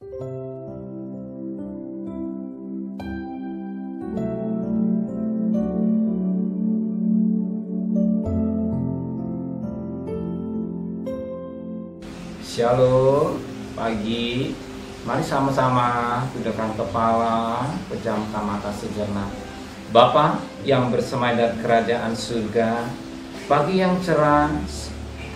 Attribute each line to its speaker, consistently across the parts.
Speaker 1: Shalom, pagi. Mari sama-sama tundukkan kepala, pejamkan mata sejenak. Bapa yang bersemayam di kerajaan surga, pagi yang cerah,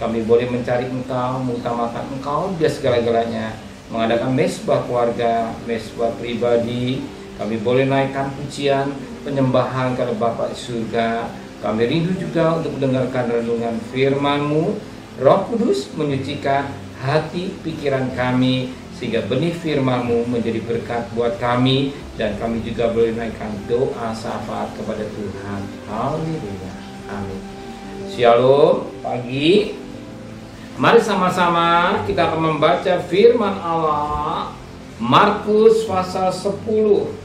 Speaker 1: kami boleh mencari Engkau, mengutamakan Engkau dia segala-galanya, mengadakan mesbah keluarga, mesbah pribadi. Kami boleh naikkan pujian, penyembahan kepada Bapa di surga. Kami rindu juga untuk mendengarkan renungan firman-Mu. Roh Kudus menyucikan hati pikiran kami sehingga benih firman-Mu menjadi berkat buat kami, dan kami juga boleh naikkan doa syafaat kepada Tuhan. Haleluya. Amin. Shalom, pagi. Mari sama-sama kita akan membaca firman Allah Markus pasal 10.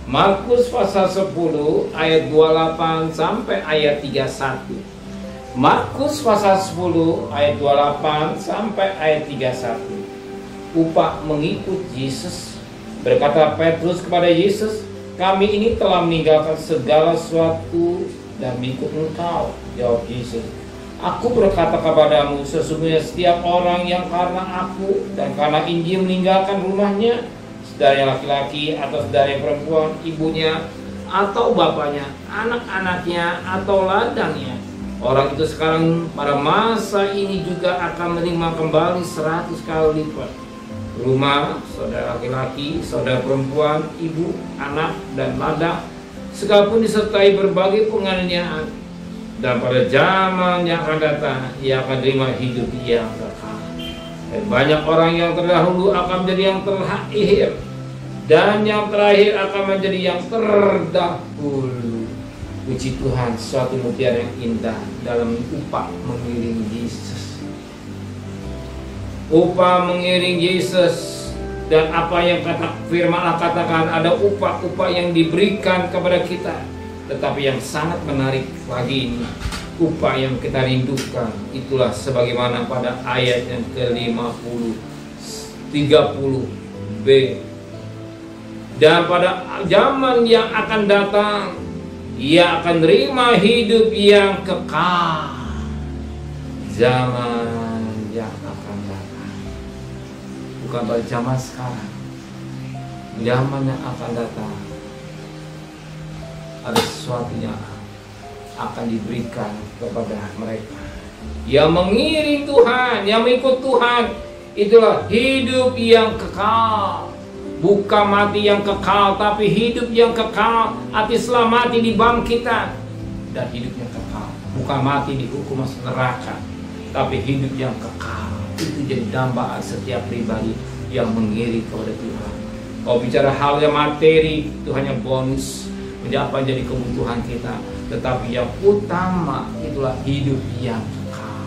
Speaker 1: Markus pasal 10 ayat 28 sampai ayat 31. Markus pasal 10 ayat 28 sampai ayat 31. Upah mengikut Yesus. Berkata Petrus kepada Yesus, kami ini telah meninggalkan segala sesuatu dan mengikut Engkau. Jawab Yesus, aku berkata kepadamu, sesungguhnya setiap orang yang karena aku dan karena Injil meninggalkan rumahnya, saudara laki-laki atau saudara perempuan, ibunya atau bapaknya, anak-anaknya atau ladangnya, orang itu sekarang pada masa ini juga akan menerima kembali 100 kali lipat. Rumah, saudara laki-laki, saudara perempuan, ibu, anak, dan ladang, sekalipun disertai berbagai penganiayaan. Dan pada zaman yang akan datang, ia akan terima hidup yang kekal. Dan banyak orang yang terdahulu akan menjadi yang terakhir, dan yang terakhir akan menjadi yang terdahulu. Puji Tuhan, suatu mutiara yang indah dalam upah mengiring Yesus. Upah mengiring Yesus, dan apa yang kata firman Allah katakan, ada upah-upah yang diberikan kepada kita. Tetapi yang sangat menarik lagi ini, upah yang kita rindukan, itulah sebagaimana pada ayat yang ke-50, 30b. Dan pada zaman yang akan datang, ia akan terima hidup yang kekal. Zaman yang akan datang, bukan pada zaman sekarang. Zaman yang akan datang, ada sesuatu yang akan diberikan kepada mereka yang mengiring Tuhan, yang mengikut Tuhan. Itulah hidup yang kekal. Bukan mati yang kekal, tapi hidup yang kekal. Arti setelah mati dibangkitkan, dan hidup yang kekal. Bukan mati dihukum masuk neraka, tapi hidup yang kekal. Itu jadi dambaan setiap pribadi yang mengiring kepada Tuhan. Kalau bicara hal yang materi, itu hanya bonus, menjadi kebutuhan kita. Tetapi yang utama itulah hidup yang kekal.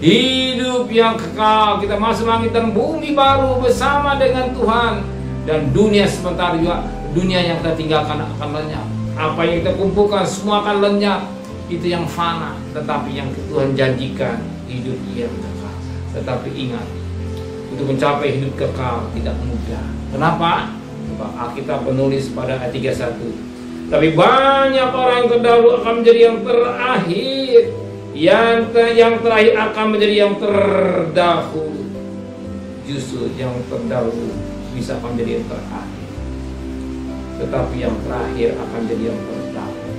Speaker 1: Hidup yang kekal. Kita masuk langit dan bumi baru bersama dengan Tuhan. Dan dunia sementara juga, dunia yang kita tinggalkan akan lenyap. Apa yang kita kumpulkan semua akan lenyap. Itu yang fana. Tetapi yang Tuhan janjikan, hidup yang kekal. Tetapi ingat, untuk mencapai hidup kekal tidak mudah. Kenapa? Alkitab menulis pada ayat 31. Tapi banyak orang yang terdahulu akan menjadi yang terakhir, yang terakhir akan menjadi yang terdahulu. Justru yang terdahulu bisa akan menjadi yang terakhir, tetapi yang terakhir akan menjadi yang terdahulu.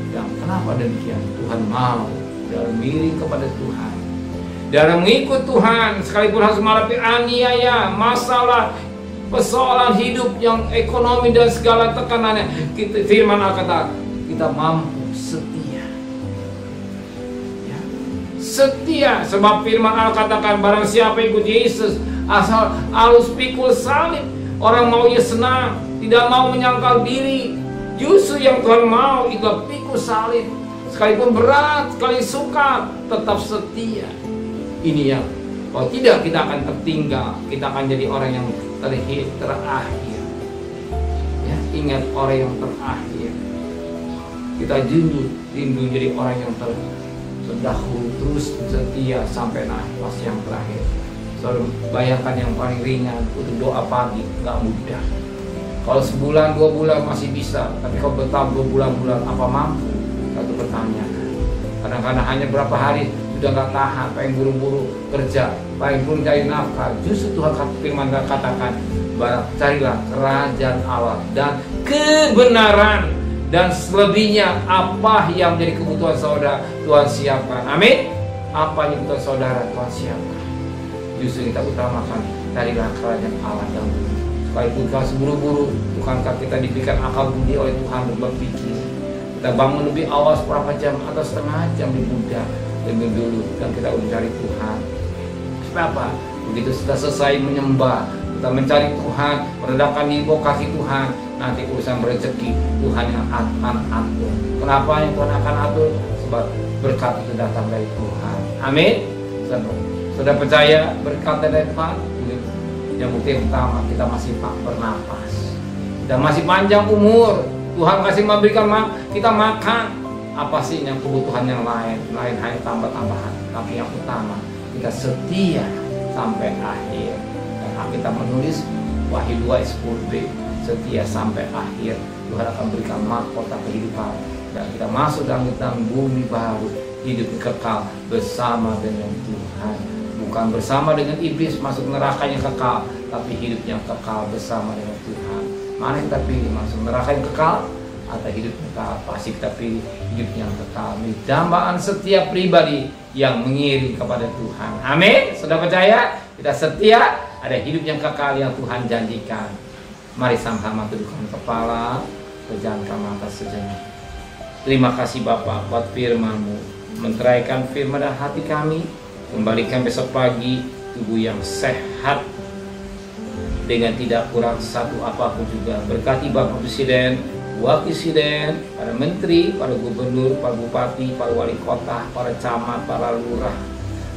Speaker 1: Dan kenapa demikian? Tuhan mau dalam miring kepada Tuhan, dalam mengikut Tuhan, sekalipun harus menghadapi aniaya, masalah, persoalan hidup yang ekonomi dan segala tekanannya, firman Allah kata kita mampu setia. Ya, setia, sebab firman Allah katakan barang siapa ikut Yesus, asal halus pikul salib, orang maunya senang, tidak mau menyangkal diri. Justru yang Tuhan mau itu pikul salib, sekalipun berat, sekali sukar, tetap setia. Ini yang kalau tidak kita akan tertinggal, kita akan jadi orang yang terakhir. Ya, ingat orang yang terakhir. Kita rindu jadi orang yang terdahulu, terus setia sampai nafas yang terakhir. Saudara bayangkan yang paling ringan untuk doa pagi nggak mudah. Kalau sebulan 2 bulan masih bisa, tapi kalau bertahun berbulan-bulan apa mampu? Satu pertanyaan. Kadang-kadang hanya berapa hari sudah nggak tahan, pengen buru-buru kerja, pengen buru cari nafkah. Justru Tuhan firman katakan, carilah kerajaan Allah dan kebenaran, dan selebihnya apa yang menjadi kebutuhan saudara Tuhan siapkan. Amin. Apa yang kebutuhan saudara Tuhan siapkan. Justru kita utamakan, carilah kerajaan Allah dahulu. Sekalipun kita buru-buru, bukankah kita diberikan akal budi oleh Tuhan untuk berpikir? Kita bangun lebih awal seberapa jam atau setengah jam di budak lebih dulu, dan kita mencari Tuhan. Supaya apa? Begitu kita selesai menyembah, kita mencari Tuhan, merendahkan diri bawah kaki Tuhan, nanti urusan rezeki Tuhan yang akan atur. Kenapa yang Tuhan akan atur? Sebab berkat itu datang dari Tuhan. Amin. Sudah percaya berkat dari Tuhan? Yang bukti pertama, kita masih bernapas, kita masih panjang umur. Tuhan masih memberikan kita makan. Apa sih yang kebutuhan yang lain hanya tambah-tambahan. Tapi yang utama, kita setia sampai akhir. Dan kita menulis Wahyu 2:10b, setia sampai akhir. Tuhan akan berikan mahkota kehidupan, dan kita masuk dalam bumi baru, hidup kekal bersama dengan Tuhan. Bukan bersama dengan iblis masuk neraka yang kekal, tapi hidup yang kekal bersama dengan Tuhan. Mana yang kita pilih, masuk neraka yang kekal atau hidup kekal? Pasti kita pilih hidup yang kekal. Ini dambaan setiap pribadi yang mengiring kepada Tuhan. Amin. Sudah percaya? Kita setia, ada hidup yang kekal yang Tuhan janjikan. Mari sama-sama tundukkan kepala, pejamkan mata sejenak. Terima kasih Bapa buat firman-Mu, menteraikan firman dalam hati kami. Kembalikan besok pagi tubuh yang sehat dengan tidak kurang satu apapun juga. Berkati Bapak Presiden, Wakil Presiden, para menteri, para gubernur, para bupati, para wali kota, para camat, para lurah,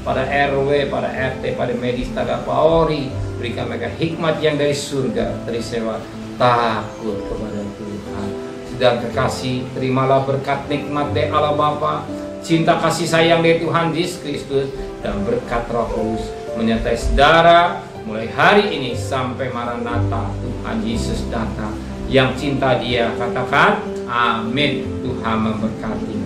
Speaker 1: para RW, para RT, para medis, tenaga Polri. Berikan mereka hikmat yang dari surga, dari sewa takut kepada Tuhan. Sedang kekasih, terimalah berkat nikmat dari Allah Bapa, cinta kasih sayang dari Tuhan Yesus Kristus, dan berkat Roh Kudus menyertai saudara mulai hari ini sampai Maranatha Tuhan Yesus datang. Yang cinta Dia katakan amin. Tuhan memberkati.